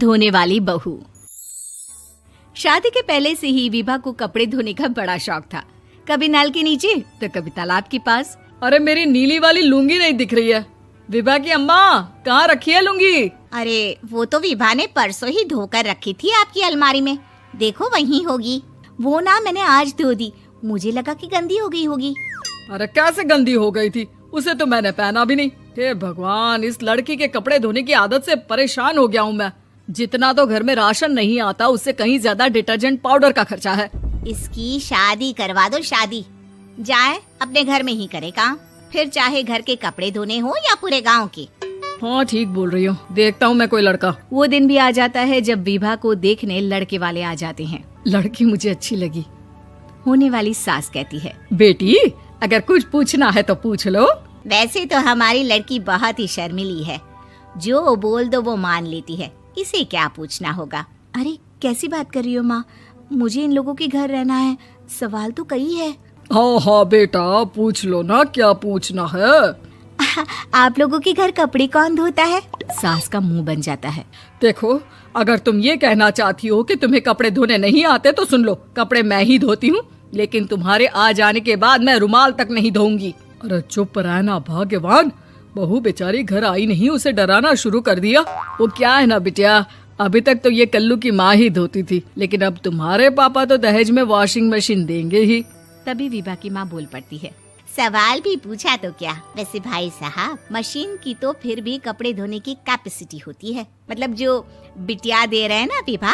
धोने वाली बहू। शादी के पहले से ही विभा को कपड़े धोने का बड़ा शौक था। कभी नल के नीचे तो कभी तालाब के पास। अरे मेरी नीली वाली लुंगी नहीं दिख रही है। विभा की अम्मा, कहाँ रखी है लुंगी? अरे वो तो विभा ने परसों ही धोकर रखी थी आपकी अलमारी में, देखो वहीं होगी। वो ना मैंने आज धो दी, मुझे लगा कि गंदी हो गई होगी। अरे कैसे गंदी हो गई थी? उसे तो मैंने पहना भी नहीं। हे भगवान, इस लड़की के कपड़े धोने की आदत से परेशान हो गया हूँ मैं। जितना तो घर में राशन नहीं आता, उससे कहीं ज्यादा डिटर्जेंट पाउडर का खर्चा है। इसकी शादी करवा दो, शादी जाए अपने घर में ही करे काम, फिर चाहे घर के कपड़े धोने हो या पूरे गांव के। हाँ ठीक बोल रही हो, देखता हूँ मैं कोई लड़का। वो दिन भी आ जाता है जब विभा को देखने लड़के वाले आ जाते हैं। लड़की मुझे अच्छी लगी। होने वाली सास कहती है, बेटी अगर कुछ पूछना है तो पूछ लो। वैसे तो हमारी लड़की बहुत ही शर्मीली है, जो बोल दो वो मान लेती है, इसे क्या पूछना होगा। अरे कैसी बात कर रही हो माँ, मुझे इन लोगों के घर रहना है, सवाल तो कई है। हाँ हाँ बेटा, पूछ लो ना, क्या पूछना है। आप लोगों के घर कपड़े कौन धोता है? सास का मुंह बन जाता है। देखो, अगर तुम ये कहना चाहती हो कि तुम्हें कपड़े धोने नहीं आते तो सुन लो, कपड़े मैं ही धोती हूँ, लेकिन तुम्हारे आ जाने के बाद मैं रुमाल तक नहीं धोऊंगी। अरे चुप रहना भाग्यवान, बहू बेचारी घर आई नहीं, उसे डराना शुरू कर दिया। वो क्या है ना बिटिया, अभी तक तो ये कल्लू की माँ ही धोती थी, लेकिन अब तुम्हारे पापा तो दहेज में वॉशिंग मशीन देंगे ही। तभी विभा की माँ बोल पड़ती है, सवाल भी पूछा तो क्या। वैसे भाई साहब, मशीन की तो फिर भी कपड़े धोने की कैपेसिटी होती है। मतलब जो बिटिया दे रहे हैं ना विभा,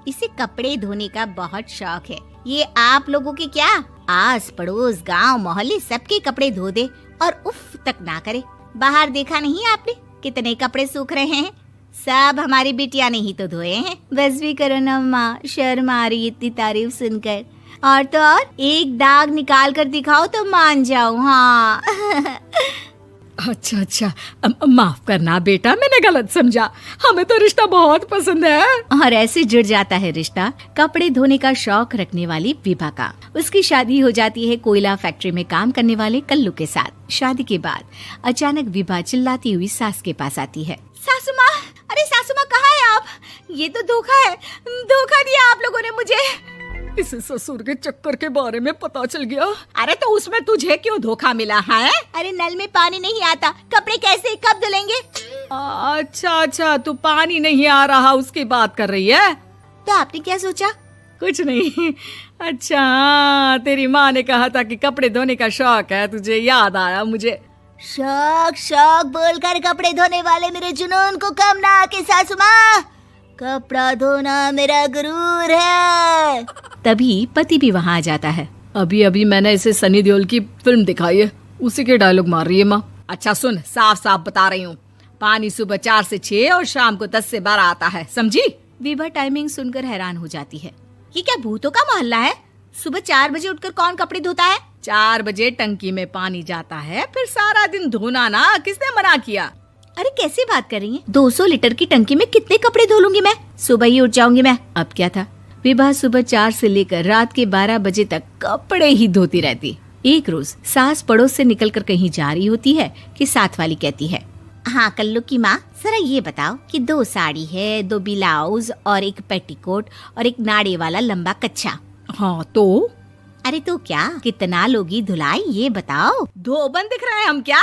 इसे कपड़े धोने का बहुत शौक है। ये आप लोगों के क्या, आस पड़ोस गांव मोहल्ले सबके कपड़े धो दे और उफ तक ना करे। बाहर देखा नहीं आपने कितने कपड़े सूख रहे हैं? सब हमारी बिटिया ने ही तो धोए हैं। बस भी करो ना माँ, शर्म आ रही इतनी तारीफ सुनकर। और तो और एक दाग निकाल कर दिखाओ तो मान जाओ। हाँ अच्छा, माफ करना बेटा, मैंने गलत समझा। हमें तो रिश्ता बहुत पसंद है। और ऐसे जुड़ जाता है रिश्ता कपड़े धोने का शौक रखने वाली विभा का। उसकी शादी हो जाती है कोयला फैक्ट्री में काम करने वाले कल्लू के साथ। शादी के बाद अचानक विभा चिल्लाती हुई सास के पास आती है। सासू माँ, अरे सासू माँ कहाँ है आप? ये तो धोखा है, धोखा दिया आप लोगों ने मुझे। इसे ससुर के चक्कर के बारे में पता चल गया। अरे तो उसमें तुझे क्यों धोखा मिला है? अरे नल में पानी नहीं आता, कपड़े कैसे कब धुलेंगे? अच्छा, तू पानी नहीं आ रहा उसकी बात कर रही है। तो आपने क्या सोचा? कुछ नहीं। अच्छा, तेरी माँ ने कहा था कि कपड़े धोने का शौक है तुझे, याद आया मुझे। शौक बोलकर कपड़े धोने वाले मेरे जुनून को कम ना आके सासू माँ, कपड़ा धोना मेरा गुरूर है। तभी पति भी वहाँ आ जाता है। अभी मैंने इसे सनी देओल की फिल्म दिखाई है, उसी के डायलॉग मार रही है माँ। अच्छा सुन, साफ बता रही हूँ, पानी सुबह 4 से 6 और शाम को 10 से 12 आता है, समझी? विभा टाइमिंग सुनकर हैरान हो जाती है। ये क्या भूतों का मोहल्ला है? सुबह 4 बजे उठकर कौन कपड़े धोता है? 4 बजे टंकी में पानी जाता है, फिर सारा दिन धोना ना, किसने मना किया? अरे कैसी बात कर रही हैं? 200 लीटर की टंकी में कितने कपड़े धो लूंगी मैं? सुबह ही उठ जाऊंगी मैं। अब क्या था, विभा सुबह 4 से लेकर रात के 12 बजे तक कपड़े ही धोती रहती। एक रोज सास पड़ोस से निकलकर कहीं जा रही होती है कि साथ वाली कहती है, हाँ कल्लू की माँ, जरा ये बताओ कि 2 साड़ी है, 2 ब्लाउज और एक पेटीकोट और एक नाड़े वाला लंबा कच्छा। हाँ तो? अरे तो क्या, कितना लोगी धुलाई ये बताओ। धोबन दिख रहे हैं हम क्या?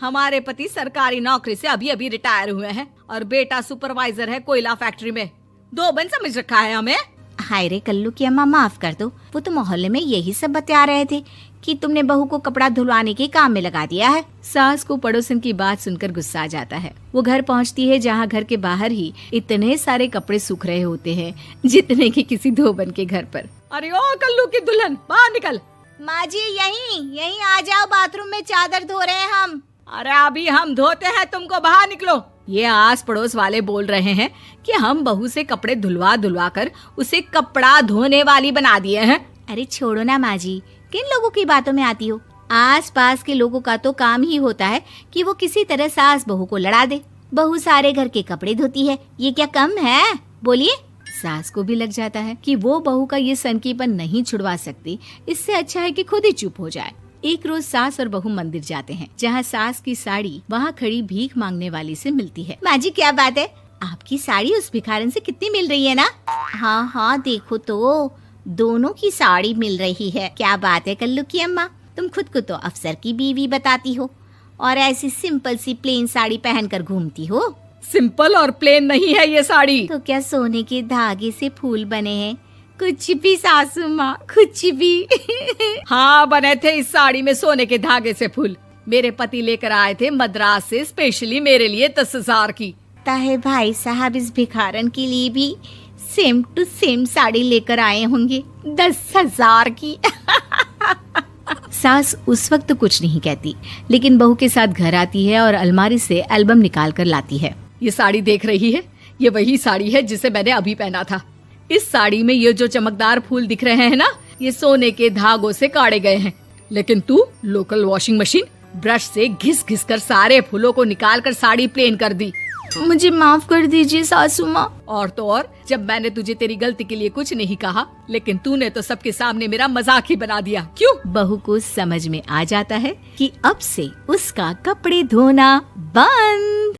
हमारे पति सरकारी नौकरी से अभी रिटायर हुए हैं और बेटा सुपरवाइजर है कोयला फैक्ट्री में। धोबन समझ रखा है हमें? हाय रे कल्लू की अम्मा, माफ कर दो, वो तो मोहल्ले में यही सब बता रहे थे कि तुमने बहू को कपड़ा धुलवाने के काम में लगा दिया है। सास को पड़ोसन की बात सुनकर गुस्सा आ जाता है। वो घर पहुंचती है जहां घर के बाहर ही इतने सारे कपड़े सूख रहे होते हैं जितने कि किसी धोबन के घर पर। अरे ओ कल्लू की दुल्हन, बाहर निकल। माँ जी यहीं आ जाओ, बाथरूम में चादर धो रहे हैं हम। अरे अभी हम धोते हैं, तुमको बाहर निकलो। ये आस पड़ोस वाले बोल रहे हैं कि हम बहू से कपड़े धुलवा कर उसे कपड़ा धोने वाली बना दिए हैं। अरे छोड़ो ना माँ जी, किन लोगों की बातों में आती हो? आस पास के लोगों का तो काम ही होता है कि वो किसी तरह सास बहू को लड़ा दे। बहू सारे घर के कपड़े धोती है, ये क्या कम है? बोलिए। सास को भी लग जाता है कि वो बहू का ये सनकीपन नहीं छुड़वा सकती, इससे अच्छा है कि खुद ही चुप हो जाए। एक रोज सास और बहू मंदिर जाते हैं, जहाँ सास की साड़ी वहाँ खड़ी भीख मांगने वाली से मिलती है। माँ जी क्या बात है, आपकी साड़ी उस भिखारन से कितनी मिल रही है ना? हाँ हाँ देखो तो, दोनों की साड़ी मिल रही है। क्या बात है कल्लू की अम्मा, तुम खुद को तो अफसर की बीवी बताती हो और ऐसी सिंपल सी प्लेन साड़ी पहनकर घूमती हो। सिंपल और प्लेन नहीं है ये साड़ी। तो क्या सोने के धागे से फूल बने हैं? कुछ भी सासू माँ, कुछ भी। हाँ बने थे इस साड़ी में सोने के धागे से फूल। मेरे पति लेकर आए थे मद्रास से स्पेशली मेरे लिए 10,000 की। ताहे भाई साहब इस भिखारन के लिए भी सेम टू सेम साड़ी लेकर आए होंगे 10,000 की। सास उस वक्त तो कुछ नहीं कहती, लेकिन बहू के साथ घर आती है और अलमारी से एल्बम निकाल कर लाती है। ये साड़ी देख रही है, ये वही साड़ी है जिसे मैंने अभी पहना था। इस साड़ी में ये जो चमकदार फूल दिख रहे हैं ना, ये सोने के धागों से काढ़े गए हैं। लेकिन तू लोकल वॉशिंग मशीन ब्रश से घिस घिस कर सारे फूलों को निकाल कर साड़ी प्लेन कर दी। मुझे माफ कर दीजिए सासू माँ। और तो और, जब मैंने तुझे तेरी गलती के लिए कुछ नहीं कहा, लेकिन तूने तो सबके सामने मेरा मजाक ही बना दिया। क्यों? बहू को समझ में आ जाता है कि अब से उसका कपड़े धोना बंद।